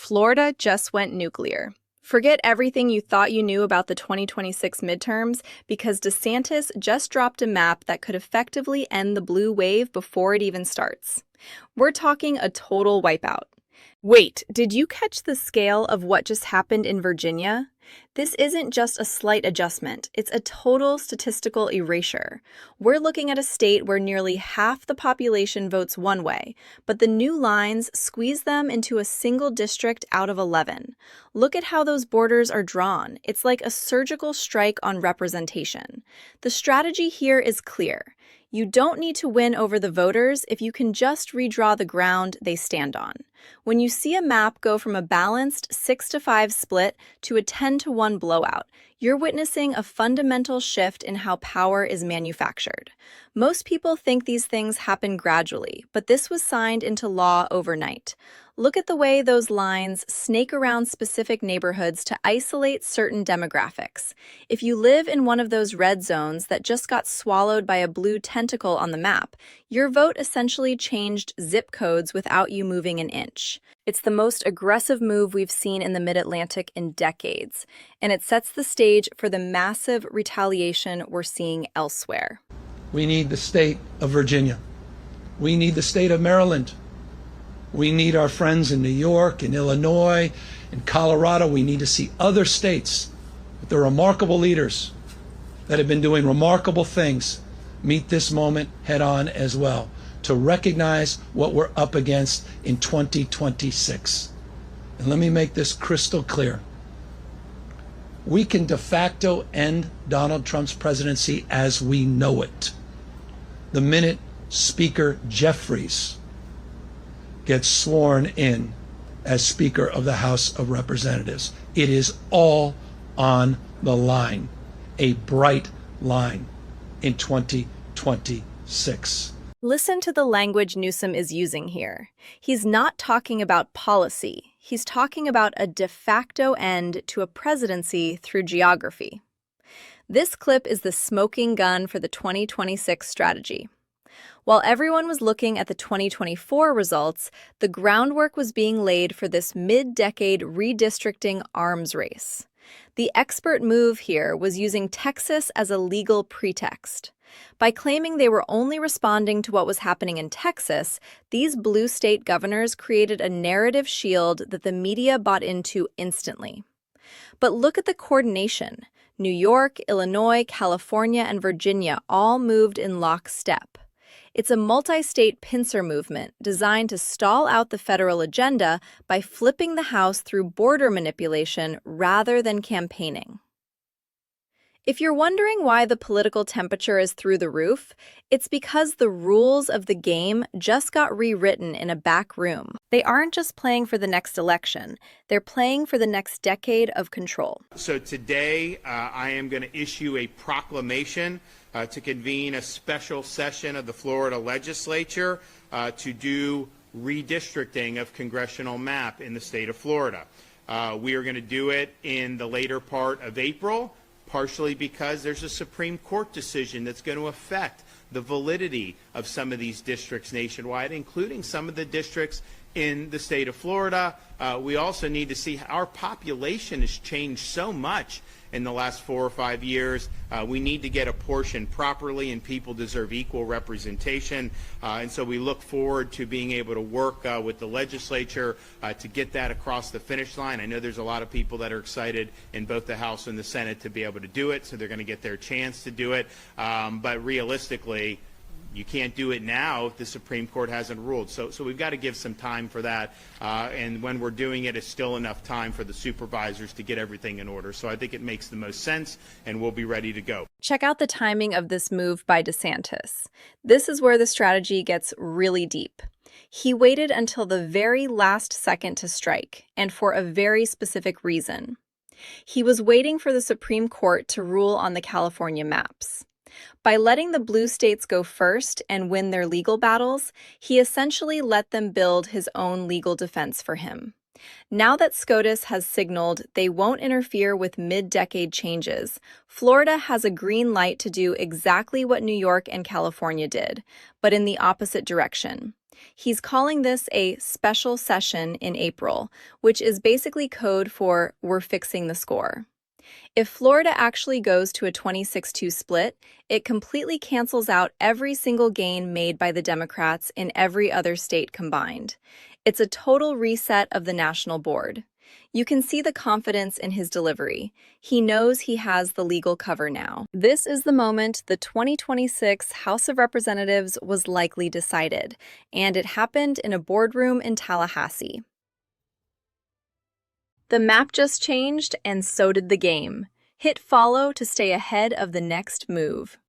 Florida just went nuclear. Forget everything you thought you knew about the 2026 midterms because DeSantis just dropped a map that could effectively end the blue wave before it even starts. We're talking a total wipeout. Wait, did you catch the scale of what just happened in Virginia? This isn't just a slight adjustment, it's a total statistical erasure. We're looking at a state where nearly half the population votes one way, but the new lines squeeze them into a single district out of 11. Look at how those borders are drawn. It's like a surgical strike on representation. The strategy here is clear. You don't need to win over the voters if you can just redraw the ground they stand on. When you see a map go from a balanced 6-5 split to a 10-1 blowout, you're witnessing a fundamental shift in how power is manufactured. Most people think these things happen gradually, but this was signed into law overnight. Look at the way those lines snake around specific neighborhoods to isolate certain demographics. If you live in one of those red zones that just got swallowed by a blue tentacle on the map, your vote essentially changed zip codes without you moving an inch. It's the most aggressive move we've seen in the Mid-Atlantic in decades, and it sets the stage for the massive retaliation we're seeing elsewhere. We need the state of Virginia. We need the state of Maryland. We need our friends in New York, in Illinois, in Colorado. We need to see other states with their remarkable leaders that have been doing remarkable things meet this moment head on as well, to recognize what we're up against in 2026. And let me make this crystal clear. We can de facto end Donald Trump's presidency as we know it the minute Speaker Jeffries gets sworn in as Speaker of the House of Representatives. It is all on the line, a bright line in 2026. Listen to the language Newsom is using here. He's not talking about policy. He's talking about a de facto end to a presidency through geography. This clip is the smoking gun for the 2026 strategy. While everyone was looking at the 2024 results, the groundwork was being laid for this mid-decade redistricting arms race. The expert move here was using Texas as a legal pretext. By claiming they were only responding to what was happening in Texas, these blue state governors created a narrative shield that the media bought into instantly. But look at the coordination. New York, Illinois, California, and Virginia all moved in lockstep. It's a multi-state pincer movement designed to stall out the federal agenda by flipping the House through border manipulation rather than campaigning. If you're wondering why the political temperature is through the roof, it's because the rules of the game just got rewritten in a back room. They aren't just playing for the next election, they're playing for the next decade of control. So today, I am going to issue a proclamation to convene a special session of the Florida legislature to do redistricting of congressional map in the state of Florida. We are going to do it in the later part of April, partially because there's a Supreme Court decision that's going to affect the validity of some of these districts nationwide, including some of the districts in the state of Florida. We also need to see how our population has changed so much in the last 4 or 5 years. We need to get apportioned properly, and people deserve equal representation. And so we look forward to being able to work with the legislature to get that across the finish line. I know there's a lot of people that are excited in both the House and the Senate to be able to do it, so they're going to get their chance to do it. But realistically, you can't do it now if the Supreme Court hasn't ruled. So we've got to give some time for that. And when we're doing it, it's still enough time for the supervisors to get everything in order. So I think it makes the most sense, and we'll be ready to go. Check out the timing of this move by DeSantis. This is where the strategy gets really deep. He waited until the very last second to strike, and for a very specific reason. He was waiting for the Supreme Court to rule on the California maps. By letting the blue states go first and win their legal battles, he essentially let them build his own legal defense for him. Now that SCOTUS has signaled they won't interfere with mid-decade changes, Florida has a green light to do exactly what New York and California did, but in the opposite direction. He's calling this a special session in April, which is basically code for "we're fixing the score." If Florida actually goes to a 26-2 split, it completely cancels out every single gain made by the Democrats in every other state combined. It's a total reset of the national board. You can see the confidence in his delivery. He knows he has the legal cover now. This is the moment the 2026 House of Representatives was likely decided, and it happened in a boardroom in Tallahassee. The map just changed, and so did the game. Hit follow to stay ahead of the next move.